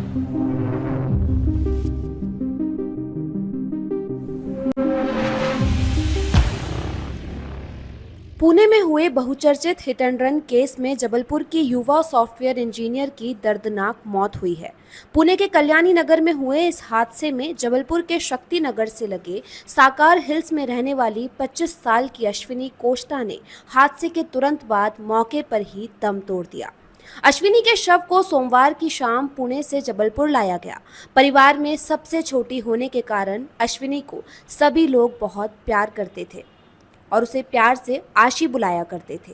पुणे में हुए बहुचर्चित हिट एंड रन केस में जबलपुर की युवा सॉफ्टवेयर इंजीनियर की दर्दनाक मौत हुई है। पुणे के कल्याणी नगर में हुए इस हादसे में जबलपुर के शक्ति नगर से लगे साकार हिल्स में रहने वाली 25 साल की अश्विनी कोष्टा ने हादसे के तुरंत बाद मौके पर ही दम तोड़ दिया। अश्विनी के शव को सोमवार की शाम पुणे से जबलपुर लाया गया। परिवार में सबसे छोटी होने के कारण अश्विनी को सभी लोग बहुत प्यार करते थे और उसे प्यार से आशी बुलाया करते थे।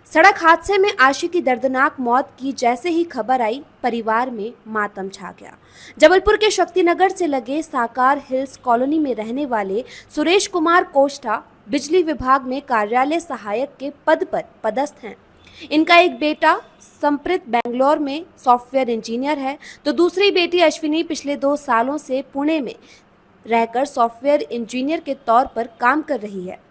सड़क हादसे में आशी की दर्दनाक मौत की जैसे ही खबर आई, परिवार में मातम छा गया। जबलपुर के शक्तिनगर से लगे साकार हिल्स कॉलोनी में रहने वाले सुरेश कुमार कोष्टा बिजली विभाग में कार्यालय सहायक के पद पर पदस्थ हैं। इनका एक बेटा संप्रीत बेंगलोर में सॉफ्टवेयर इंजीनियर है, तो दूसरी बेटी अश्विनी पिछले 2 सालों से पुणे में रहकर सॉफ्टवेयर इंजीनियर के तौर पर काम कर रही है।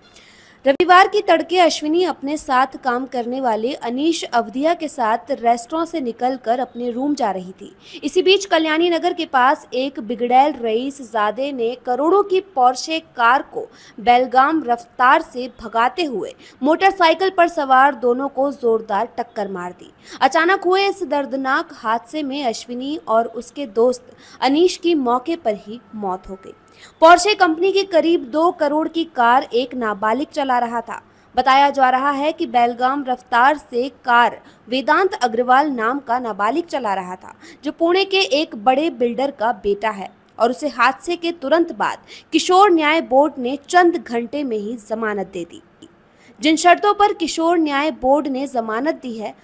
रविवार की तड़के अश्विनी अपने साथ काम करने वाले अनीश अवधिया के साथ रेस्टोरेंट से निकलकर अपने रूम जा रही थी। इसी बीच कल्याणी नगर के पास एक बिगड़ैल रईस ज़ादे ने करोड़ों की पोर्शे कार को बेलगाम रफ्तार से भगाते हुए मोटरसाइकिल पर सवार दोनों को जोरदार टक्कर मार दी। अचानक हुए इस दर्दनाक हादसे में अश्विनी और उसके दोस्त अनीश की मौके पर ही मौत हो गई। पोर्शे कंपनी की करीब 2 करोड़ की कार एक नाबालिग चला रहा था। बताया जा रहा है कि बेलगाम रफ्तार से कार वेदांत अग्रवाल नाम का नाबालिग चला रहा था, जो पुणे के एक बड़े बिल्डर का बेटा है, और उसे हादसे के तुरंत बाद किशोर न्याय बोर्ड ने चंद घंटे में ही जमानत दे दी। जिन शर्तों पर किशोर न्याय बोर्ड ने जमानत दी है,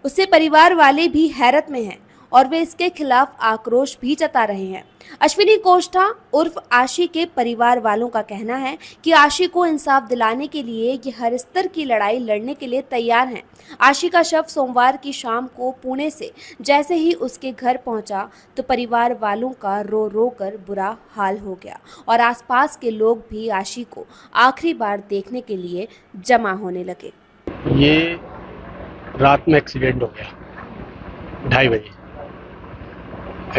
उससे परिवार वाले भी हैरत में हैं और वे इसके खिलाफ आक्रोश भी जता रहे हैं। अश्विनी कोष्टा उर्फ आशी के परिवार वालों का कहना है कि आशी को इंसाफ दिलाने के लिए ये हर स्तर की लड़ाई लड़ने के लिए तैयार हैं। आशी का शव सोमवार की शाम को पुणे से जैसे ही उसके घर पहुंचा तो परिवार वालों का रो रो कर बुरा हाल हो गया और आसपास के लोग भी आशी को आखिरी बार देखने के लिए जमा होने लगे। ये रात में एक्सीडेंट हो गया, 2:30 बजे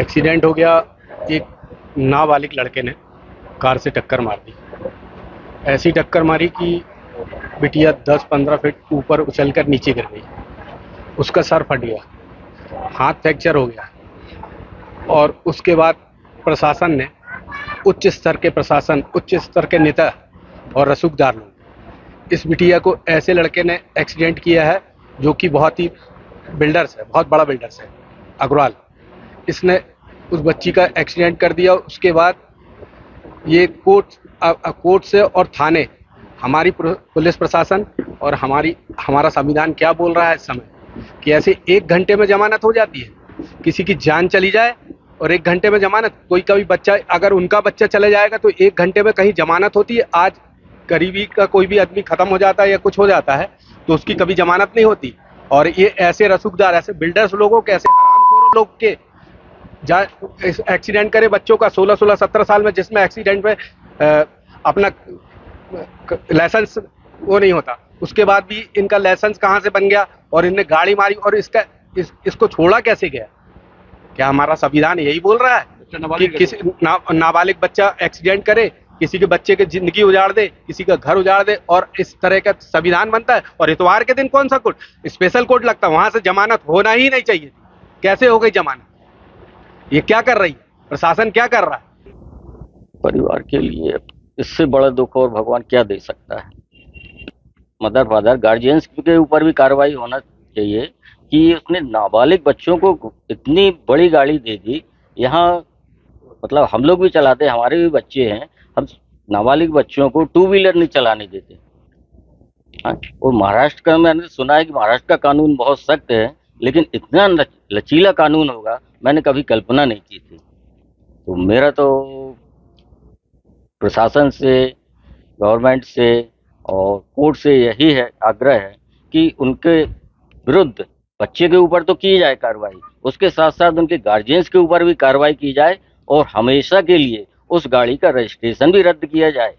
एक्सीडेंट हो गया। एक नाबालिग लड़के ने कार से टक्कर मार दी। ऐसी टक्कर मारी कि बिटिया 10-15 फीट ऊपर उछलकर नीचे गिर गई। उसका सर फट गया, हाथ फ्रैक्चर हो गया। और उसके बाद प्रशासन ने उच्च स्तर के नेता और रसूखदार लोग इस बिटिया को, ऐसे लड़के ने एक्सीडेंट किया है जो कि बहुत ही बिल्डर्स है, बहुत बड़ा बिल्डर्स है अग्रवाल, इसने उस बच्ची का एक्सीडेंट कर दिया। उसके बाद ये कोर्ट से और थाने, हमारी पुलिस प्रशासन और हमारा संविधान क्या बोल रहा है इस समय कि ऐसे 1 घंटे में जमानत हो जाती है। किसी की जान चली जाए और 1 घंटे में जमानत। कोई कभी बच्चा, अगर उनका बच्चा चले जाएगा तो 1 घंटे में कहीं जमानत होती है। आज करीबी का कोई भी आदमी खत्म हो जाता है या कुछ हो जाता है तो उसकी कभी जमानत नहीं होती। और ये ऐसे रसूखदार, ऐसे बिल्डर्स लोगों के, ऐसे हरामखोरों लोग के एक्सीडेंट करे बच्चों का 16-17 साल में, जिसमें एक्सीडेंट में अपना लाइसेंस वो नहीं होता, उसके बाद भी इनका लाइसेंस कहाँ से बन गया और इनने गाड़ी मारी और इसको छोड़ा कैसे गया? क्या हमारा संविधान यही बोल रहा है कि किसी नाबालिग बच्चा एक्सीडेंट करे, किसी के बच्चे की जिंदगी उजाड़ दे, किसी का घर उजाड़ दे, और इस तरह का संविधान बनता है? और इतवार के दिन कौन सा कोर्ट, स्पेशल कोर्ट लगता है, वहां से जमानत होना ही नहीं चाहिए। कैसे हो गई जमानत? ये क्या कर रही है प्रशासन, क्या कर रहा है? परिवार के लिए इससे बड़ा दुख और भगवान क्या दे सकता है। मदर फादर गार्जियंस के ऊपर भी कार्रवाई होना चाहिए कि उसने नाबालिग बच्चों को इतनी बड़ी गाड़ी दे दी। यहाँ मतलब हम लोग भी चलाते हैं, हमारे भी बच्चे हैं, हम नाबालिग बच्चों को 2 व्हीलर नहीं चलाने देते। और महाराष्ट्र का मैंने सुना है कि महाराष्ट्र का कानून बहुत सख्त है, लेकिन इतना लचीला कानून होगा मैंने कभी कल्पना नहीं की थी। तो मेरा तो प्रशासन से, गवर्नमेंट से और कोर्ट से यही है, आग्रह है कि उनके विरुद्ध बच्चे के ऊपर तो की जाए कार्रवाई, उसके साथ साथ उनके गार्जियंस के ऊपर भी कार्रवाई की जाए और हमेशा के लिए उस गाड़ी का रजिस्ट्रेशन भी रद्द किया जाए।